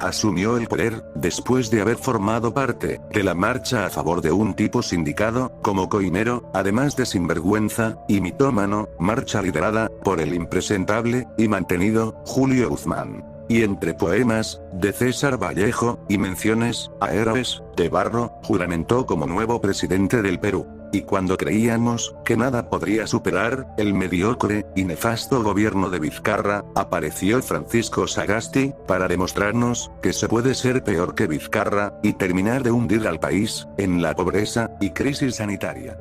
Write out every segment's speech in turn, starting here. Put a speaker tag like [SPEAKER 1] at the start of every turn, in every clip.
[SPEAKER 1] asumió el poder, después de haber formado parte de la marcha a favor de un tipo sindicado como coimero, además de sinvergüenza y mitómano, marcha liderada por el impresentable y mantenido Julio Guzmán. Y entre poemas de César Vallejo y menciones a héroes de barro, juramentó como nuevo presidente del Perú. Y cuando creíamos que nada podría superar el mediocre y nefasto gobierno de Vizcarra, apareció Francisco Sagasti para demostrarnos que se puede ser peor que Vizcarra y terminar de hundir al país en la pobreza y crisis sanitaria.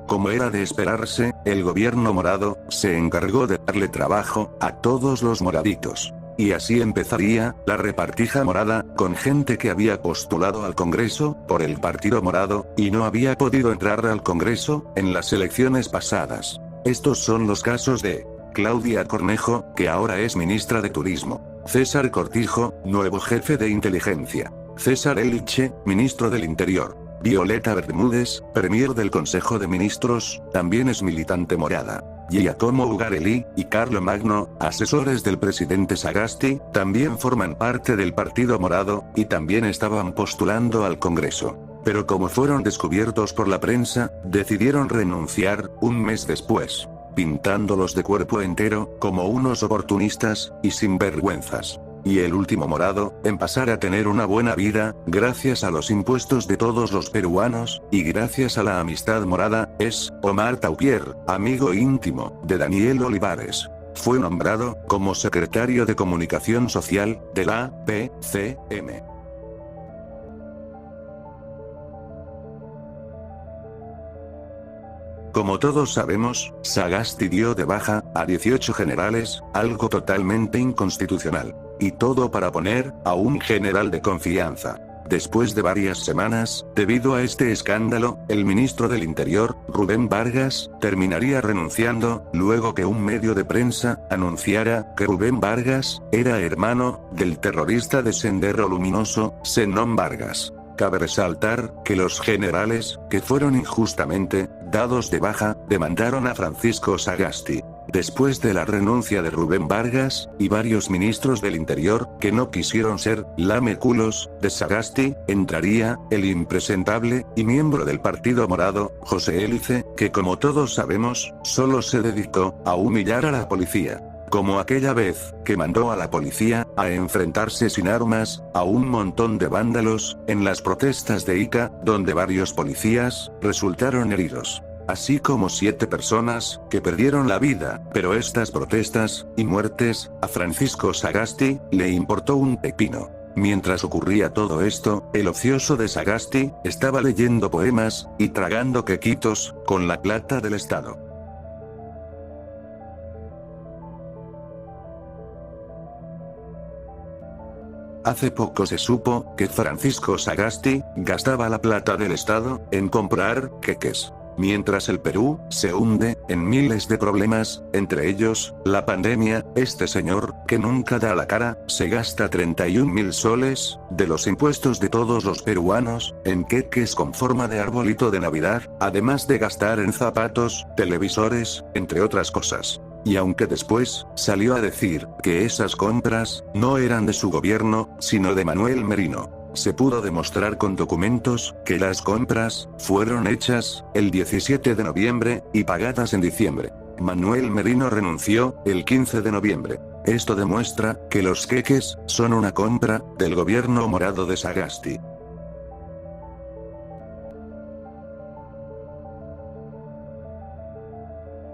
[SPEAKER 1] Como era de esperarse, el gobierno morado se encargó de darle trabajo a todos los moraditos. Y así empezaría la repartija morada, con gente que había postulado al Congreso por el Partido Morado, y no había podido entrar al Congreso en las elecciones pasadas. Estos son los casos de Claudia Cornejo, que ahora es ministra de Turismo; César Cortijo, nuevo jefe de inteligencia; César Eliche, ministro del Interior; Violeta Bermúdez, premier del Consejo de Ministros, también es militante morada; Giacomo Ugarelli y Carlo Magno, asesores del presidente Sagasti, también forman parte del Partido Morado, y también estaban postulando al Congreso. Pero como fueron descubiertos por la prensa, decidieron renunciar un mes después, pintándolos de cuerpo entero como unos oportunistas y sinvergüenzas. Y el último morado en pasar a tener una buena vida, gracias a los impuestos de todos los peruanos, y gracias a la amistad morada, es Omar Taupier, amigo íntimo de Daniel Olivares. Fue nombrado como secretario de Comunicación Social de la PCM. Como todos sabemos, Sagasti dio de baja a 18 generales, algo totalmente inconstitucional. Y todo para poner a un general de confianza. Después de varias semanas, debido a este escándalo, el ministro del Interior, Rubén Vargas, terminaría renunciando, luego que un medio de prensa anunciara que Rubén Vargas era hermano del terrorista de Sendero Luminoso, Zenón Vargas. Cabe resaltar que los generales, que fueron injustamente dados de baja, demandaron a Francisco Sagasti. Después de la renuncia de Rubén Vargas, y varios ministros del Interior, que no quisieron ser lameculos de Sagasti, entraría el impresentable y miembro del Partido Morado, José Élice, que como todos sabemos, solo se dedicó a humillar a la policía. Como aquella vez que mandó a la policía a enfrentarse sin armas a un montón de vándalos en las protestas de Ica, donde varios policías resultaron heridos. Así como 7 personas que perdieron la vida, pero estas protestas y muertes, a Francisco Sagasti le importó un pepino. Mientras ocurría todo esto, el ocioso de Sagasti estaba leyendo poemas y tragando quequitos con la plata del Estado. Hace poco se supo que Francisco Sagasti gastaba la plata del Estado en comprar queques. Mientras el Perú se hunde en miles de problemas, entre ellos, la pandemia, este señor, que nunca da la cara, se gasta 31.000 soles, de los impuestos de todos los peruanos, en queques con forma de arbolito de Navidad, además de gastar en zapatos, televisores, entre otras cosas. Y aunque después salió a decir que esas compras no eran de su gobierno, sino de Manuel Merino, se pudo demostrar con documentos que las compras fueron hechas el 17 de noviembre y pagadas en diciembre. Manuel Merino renunció el 15 de noviembre. Esto demuestra que los queques son una compra del gobierno morado de Sagasti.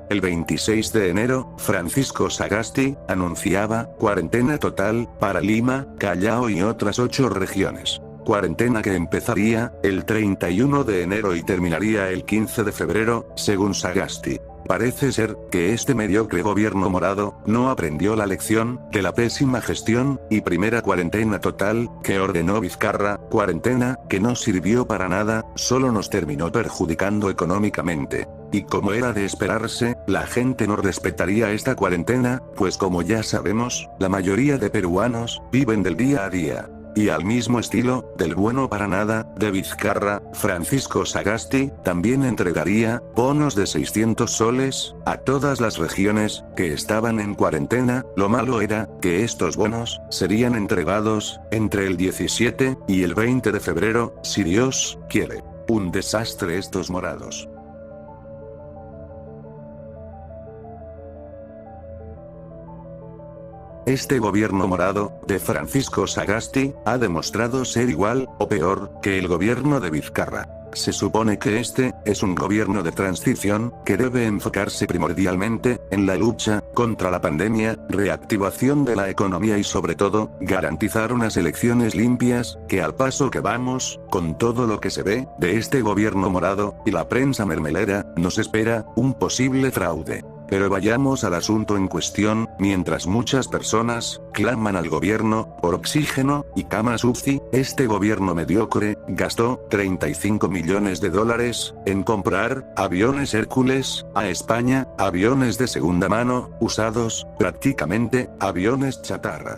[SPEAKER 1] El 26 de enero, Francisco Sagasti anunciaba cuarentena total para Lima, Callao y otras 8 regiones. Cuarentena que empezaría el 31 de enero y terminaría el 15 de febrero, según Sagasti. Parece ser que este mediocre gobierno morado no aprendió la lección de la pésima gestión y primera cuarentena total que ordenó Vizcarra, cuarentena que no sirvió para nada, solo nos terminó perjudicando económicamente. Y como era de esperarse, la gente no respetaría esta cuarentena, pues como ya sabemos, la mayoría de peruanos viven del día a día. y al mismo estilo, del bueno para nada, de Vizcarra, Francisco Sagasti, también entregaría bonos de 600 soles a todas las regiones que estaban en cuarentena. Lo malo era que estos bonos serían entregados entre el 17 y el 20 de febrero, si Dios quiere. Un desastre estos morados. Este gobierno morado, de Francisco Sagasti, ha demostrado ser igual, o peor, que el gobierno de Vizcarra. Se supone que este es un gobierno de transición, que debe enfocarse primordialmente en la lucha contra la pandemia, reactivación de la economía y sobre todo, garantizar unas elecciones limpias, que al paso que vamos, con todo lo que se ve de este gobierno morado, y la prensa mermelera, nos espera un posible fraude. Pero vayamos al asunto en cuestión. Mientras muchas personas claman al gobierno por oxígeno y camas UCI, este gobierno mediocre gastó 35 millones de dólares en comprar aviones Hércules a España, aviones de segunda mano, usados, prácticamente aviones chatarra.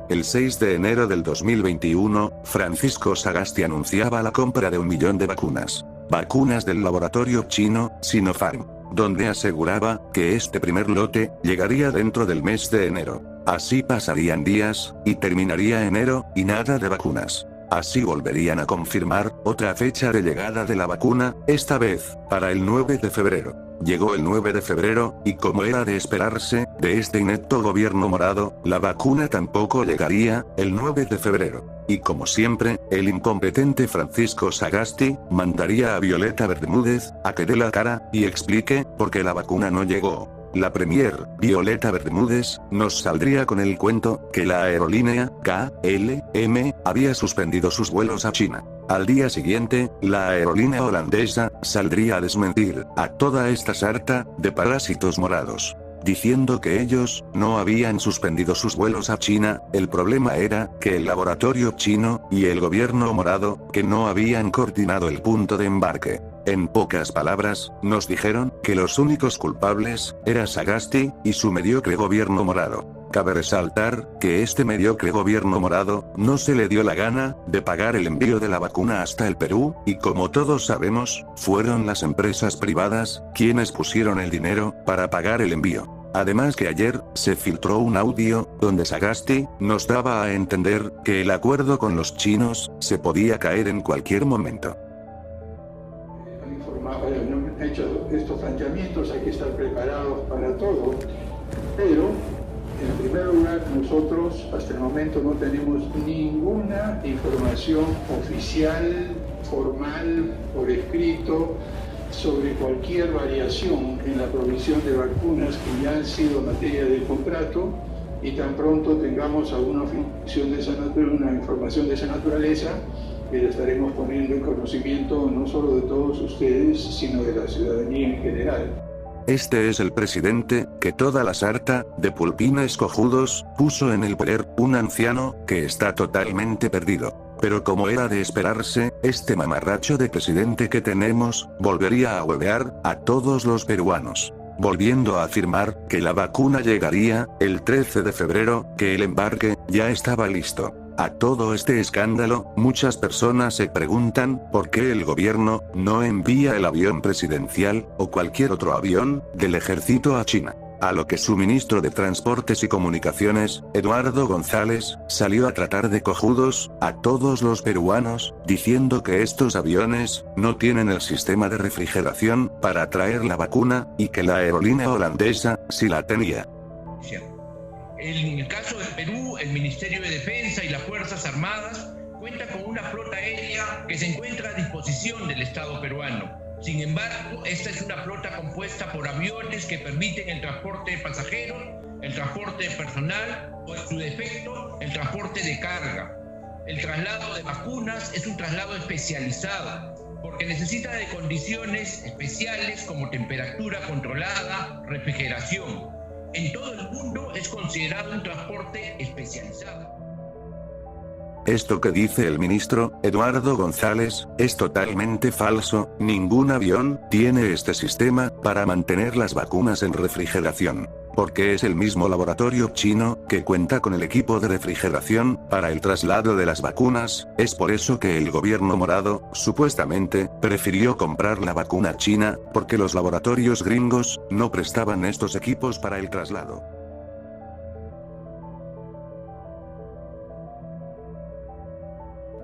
[SPEAKER 1] El 6 de enero del 2021, Francisco Sagasti anunciaba la compra de 1 millón de vacunas. Vacunas del laboratorio chino, Sinopharm, donde aseguraba que este primer lote llegaría dentro del mes de enero. Así pasarían días, y terminaría enero, y nada de vacunas. Así volverían a confirmar otra fecha de llegada de la vacuna, esta vez, para el 9 de febrero. Llegó el 9 de febrero, y como era de esperarse, de este inepto gobierno morado, la vacuna tampoco llegaría el 9 de febrero. Y como siempre, el incompetente Francisco Sagasti mandaría a Violeta Bermúdez a que dé la cara y explique por qué la vacuna no llegó. La premier, Violeta Bermúdez, nos saldría con el cuento que la aerolínea KLM había suspendido sus vuelos a China. Al día siguiente, la aerolínea holandesa saldría a desmentir a toda esta sarta de parásitos morados, diciendo que ellos no habían suspendido sus vuelos a China. El problema era que el laboratorio chino y el gobierno morado que no habían coordinado el punto de embarque. En pocas palabras, nos dijeron que los únicos culpables era Sagasti y su mediocre gobierno morado. Cabe resaltar que este mediocre gobierno morado no se le dio la gana de pagar el envío de la vacuna hasta el Perú, y como todos sabemos, fueron las empresas privadas quienes pusieron el dinero para pagar el envío. Además que ayer se filtró un audio donde Sagasti nos daba a entender que el acuerdo con los chinos se podía caer en cualquier momento.
[SPEAKER 2] Han hecho estos planteamientos, hay que estar preparados para todo, pero en primer lugar nosotros hasta el momento no tenemos ninguna información oficial, formal, por escrito, sobre cualquier variación en la provisión de vacunas que ya han sido materia del contrato, y tan pronto tengamos alguna información de esa naturaleza, que la estaremos poniendo en conocimiento no solo de todos ustedes, sino de la ciudadanía en general.
[SPEAKER 1] Este es el presidente que toda la sarta de pulpines cojudos puso en el poder, un anciano que está totalmente perdido. Pero como era de esperarse, este mamarracho de presidente que tenemos volvería a huevear a todos los peruanos, volviendo a afirmar que la vacuna llegaría el 13 de febrero, que el embarque ya estaba listo. A todo este escándalo, muchas personas se preguntan por qué el gobierno no envía el avión presidencial, o cualquier otro avión, del ejército a China. A lo que su ministro de Transportes y Comunicaciones, Eduardo González, salió a tratar de cojudos a todos los peruanos, diciendo que estos aviones no tienen el sistema de refrigeración para traer la vacuna, y que la aerolínea holandesa sí la tenía.
[SPEAKER 3] En el caso del Perú, el Ministerio de Defensa y las Fuerzas Armadas cuentan con una flota aérea que se encuentra a disposición del Estado peruano. Sin embargo, esta es una flota compuesta por aviones que permiten el transporte de pasajeros, el transporte de personal o, en su defecto, el transporte de carga. El traslado de vacunas es un traslado especializado porque necesita de condiciones especiales como temperatura controlada, refrigeración. En todo el mundo es considerado un transporte especializado.
[SPEAKER 1] Esto que dice el ministro Eduardo González es totalmente falso. Ningún avión tiene este sistema para mantener las vacunas en refrigeración. porque es el mismo laboratorio chino que cuenta con el equipo de refrigeración para el traslado de las vacunas. Es por eso que el gobierno morado, supuestamente, prefirió comprar la vacuna china, porque los laboratorios gringos no prestaban estos equipos para el traslado.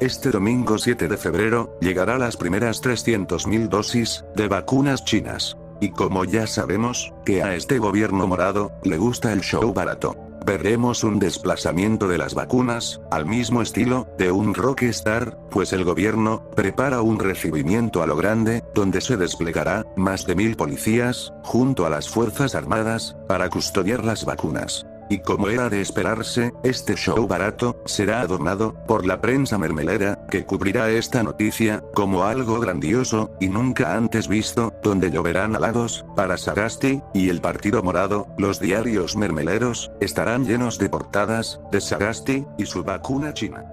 [SPEAKER 1] Este domingo 7 de febrero, llegará las primeras 300.000 dosis de vacunas chinas. Y como ya sabemos, que a este gobierno morado le gusta el show barato, veremos un desplazamiento de las vacunas, al mismo estilo de un rockstar, pues el gobierno prepara un recibimiento a lo grande, donde se desplegará más de 1000 policías, junto a las Fuerzas Armadas, para custodiar las vacunas. Y como era de esperarse, este show barato será adornado por la prensa mermelera, que cubrirá esta noticia como algo grandioso y nunca antes visto, donde lloverán halagos para Sagasti y el Partido Morado. Los diarios mermeleros estarán llenos de portadas de Sagasti y su vacuna china.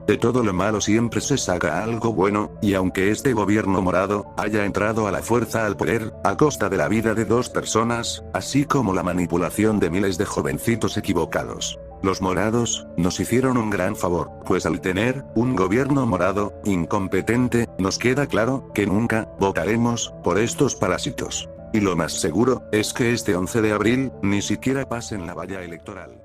[SPEAKER 1] De todo lo malo siempre se saca algo bueno, y aunque este gobierno morado haya entrado a la fuerza al poder, a costa de la vida de 2 personas, así como la manipulación de miles de jovencitos equivocados, los morados nos hicieron un gran favor, pues al tener un gobierno morado incompetente, nos queda claro que nunca votaremos por estos parásitos. Y lo más seguro es que este 11 de abril ni siquiera pasen la valla electoral.